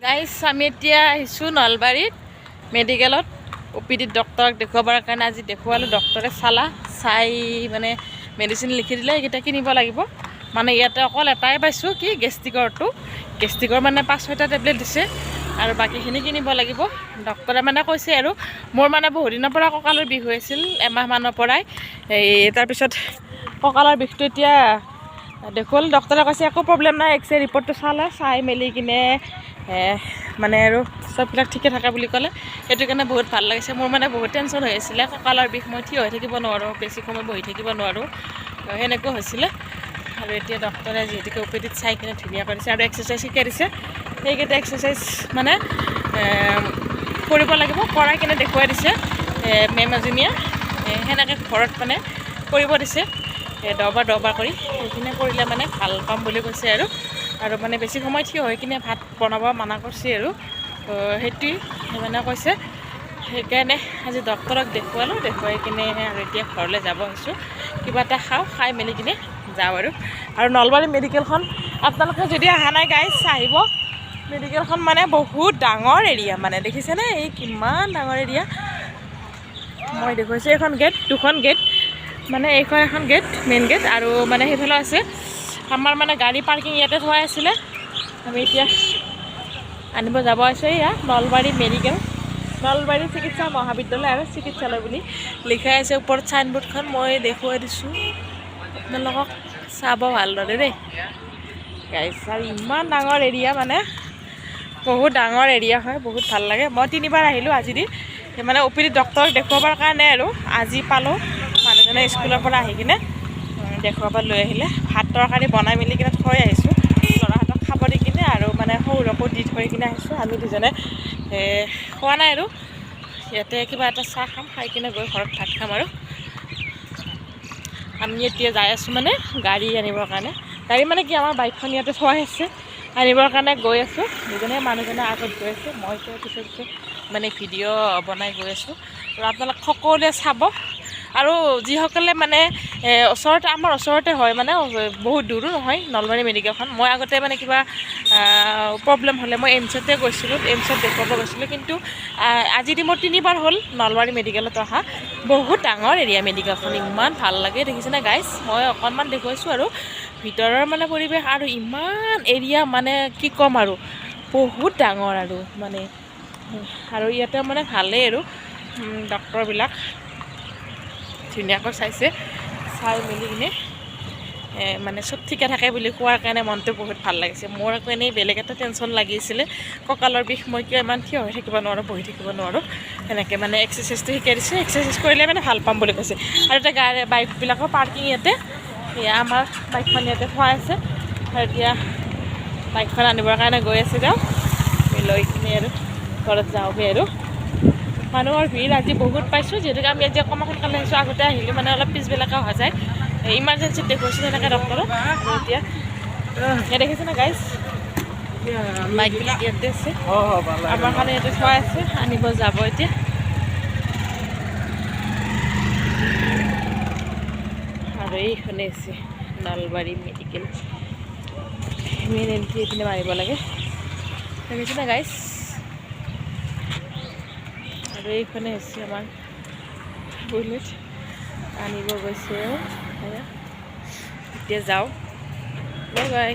Guys আমি এতিয়া আহিছোঁ নলবাৰীত মেডিকেলত OPD ডক্টৰক দেখুৱাবৰ কাৰণে। আজি দেখুৱালোঁ, ডক্টৰে চাই মানে মেডিচিন লিখি দিলে, এইকেইটা কিনিব লাগিব। মানে ইয়াতে অকল এটাই পাইছোঁ, কি গেষ্ট্ৰিকৰ মানে 5-6টা টেবলেট দিছে আৰু বাকীখিনি কিনিব লাগিব। ডক্টৰে মানে কৈছে আৰু মোৰ মানে বহুত দিনৰ পৰা কঁকালৰ বিষ হৈ আছিল, এমাহমানৰ পৰাই। তাৰপিছত কঁকালৰ বিষটো এতিয়া দেখুৱালোঁ, ডক্টৰে কৈছে একো প্ৰব্লেম নাই। এক্সৰে ৰিপৰ্টটো চাই মেলি কিনে মানে আৰু চববিলাক ঠিকে থাকে বুলি ক'লে। সেইটো কাৰণে বহুত ভাল লাগিছে। মোৰ মানে বহুত টেনশ্যন হৈ আছিলে, কঁকালৰ বিষ, মই থিয় হৈ থাকিব নোৱাৰোঁ, বেছি সময় বহি থাকিব নোৱাৰোঁ, সেনেকুৱা হৈছিলে। আৰু এতিয়া ডক্টৰে যিহেতুকে OPDত চাই কিনে ধুনীয়া কৰিছে আৰু এক্সাৰচাইজ শিকাই দিছে। সেইকেইটা এক্সাৰচাইজ মানে কৰিব লাগিব, কৰাই কিনে দেখুৱাই দিছে মেম এজনীয়ে। সেনেকৈ ঘৰত মানে কৰিব দিছে, 10 বাৰ কৰি। সেইখিনি কৰিলে মানে ভাল পাম বুলি কৈছে আৰু মানে বেছি সময় থিয় হৈ কিনে ভাত বনাব মানা কৰিছে আৰু সেইটোৱেই মানে কৈছে। সেইকাৰণে আজি ডক্টৰক দেখুৱালোঁ, দেখুৱাই কিনে আৰু এতিয়া ঘৰলৈ যাব আহিছোঁ। কিবা এটা খাওঁ, খাই মেলি কিনে যাওঁ আৰু নলবাৰী মেডিকেলখন আপোনালোকে যদি অহা নাই গাইজ, আহিব। মেডিকেলখন মানে বহুত ডাঙৰ এৰিয়া, মানে দেখিছেনে? এই কিমান ডাঙৰ এৰিয়া। মই দেখুৱাইছোঁ এইখন গেট, 2খন গেট, মানে এইখন এখন গেট, মেইন গেট, আৰু মানে সেইফালে আছে। আমাৰ মানে গাড়ী পাৰ্কিং ইয়াতে থোৱাই আছিলে, আমি এতিয়া আনিব যাব আছোঁ। এয়া নলবাৰী মেডিকেল, নলবাৰী চিকিৎসা মহাবিদ্যালয় আৰু চিকিৎসালয় বুলি লিখাই আছে ওপৰত চাইনবোৰ্ডখন। মই দেখুৱাই দিছোঁ আপোনালোকক, চাব ভালদৰে দেই গাইজ। আৰু ইমান ডাঙৰ এৰিয়া, মানে বহুত ডাঙৰ এৰিয়া হয়, বহুত ভাল লাগে। মই 3বাৰ আহিলোঁ আজি দি, মানে OPD ডক্টৰক দেখুৱাবৰ কাৰণে। আৰু আজি পালোঁ, মানুহজনে স্কুলৰ পৰা আহি কিনে দেখুৱাব লৈ আহিলে। ভাত তৰকাৰী বনাই মেলি কিনে থৈ আহিছোঁ, ল'ৰাহঁতক খাব দি কিনে, আৰু মানে সৌৰকো দি থৈ কিনে আহিছোঁ। আমি দুজনে খোৱা নাই আৰু ইয়াতে কিবা এটা চাহ খাম, খাই কিনে গৈ ঘৰত ভাত খাম। আৰু আমি এতিয়া যাই আছোঁ মানে গাড়ী আনিবৰ কাৰণে। গাড়ী মানে কি, আমাৰ বাইকখন ইয়াতে থোৱাই আছে, আনিবৰ কাৰণে গৈ আছোঁ। দুজনে, মানুহজনে আগত গৈ আছে, মই পিছে মানে ভিডিঅ' বনাই গৈ আছোঁ। আৰু আপোনালোক সকলোৱে চাব। আৰু যিসকলে মানে ওচৰতে, আমাৰ ওচৰতে হয়, মানে বহুত দূৰো নহয় নলবাৰী মেডিকেলখন। মই আগতে মানে কিবা প্ৰব্লেম হ'লে মই এইমছতে গৈছিলোঁ, এইমছত দেখুৱাব গৈছিলোঁ। কিন্তু আজি দি মোৰ 3বাৰ হ'ল নলবাৰী মেডিকেলত অহা। বহুত ডাঙৰ এৰিয়া মেডিকেলখন, ইমান ভাল লাগে, দেখিছেনে গাইজ? মই অকণমান দেখুৱাইছোঁ আৰু ভিতৰৰ মানে পৰিৱেশ, আৰু ইমান এৰিয়া, মানে কি ক'ম আৰু বহুত ডাঙৰ আৰু মানে। আৰু ইয়াতে মানে ভালেই আৰু ডক্টৰবিলাক ধুনীয়াকৈ চাইছে, চাই মেলি কিনে মানে চব ঠিকে থাকে বুলি কোৱাৰ কাৰণে মনটো বহুত ভাল লাগিছে। মোৰ আকৌ এনেই বেলেগ এটা টেনশ্যন লাগিছিলে, কঁকালৰ বিষ, মই কিয় ইমান থিয় হৈ থাকিব নোৱাৰোঁ, বহি থাকিব নোৱাৰোঁ। সেনেকৈ মানে এক্সাৰচাইজটো শিকাই দিছে, এক্সাৰচাইজ কৰিলে মানে ভাল পাম বুলি কৈছে। আৰু এতিয়া বাইকবিলাকৰ পাৰ্কিং ইয়াতে, সেয়া আমাৰ বাইকখন ইয়াতে থোৱা আছে। আৰু এতিয়া বাইকখন আনিবৰ কাৰণে গৈ আছে, যাওঁ লৈ কিনে আৰু ঘৰত যাওঁগৈ। আৰু মানুহৰ ভিৰ আজি বহুত পাইছোঁ, যিহেতুকে আমি আজি অকণমান সোনকালে আহিছোঁ। আগতে আহিলোঁ মানে অলপ পিছবিলাকে অহা যায়, ইমাৰ্জেঞ্চিত দেখুৱাইছোঁ তেনেকৈ ডক্টৰক। এতিয়া দেখিছেনে গাইজ, বাইকবিলাক ইয়াতে আছে, আমাৰ কাৰণে ইয়াতে থোৱা আছে, আনিব যাব এতিয়া। আৰু এইখনে আছে নলবাৰী মেডিকেল, মেইন এণ্ট্ৰি এইপিনে মাৰিব লাগে, দেখিছেনে গাইজ? আৰু এইখনে হৈছে আমাৰ বুলেট, আনিব গৈছে। এতিয়া যাওঁ, বাই বাই।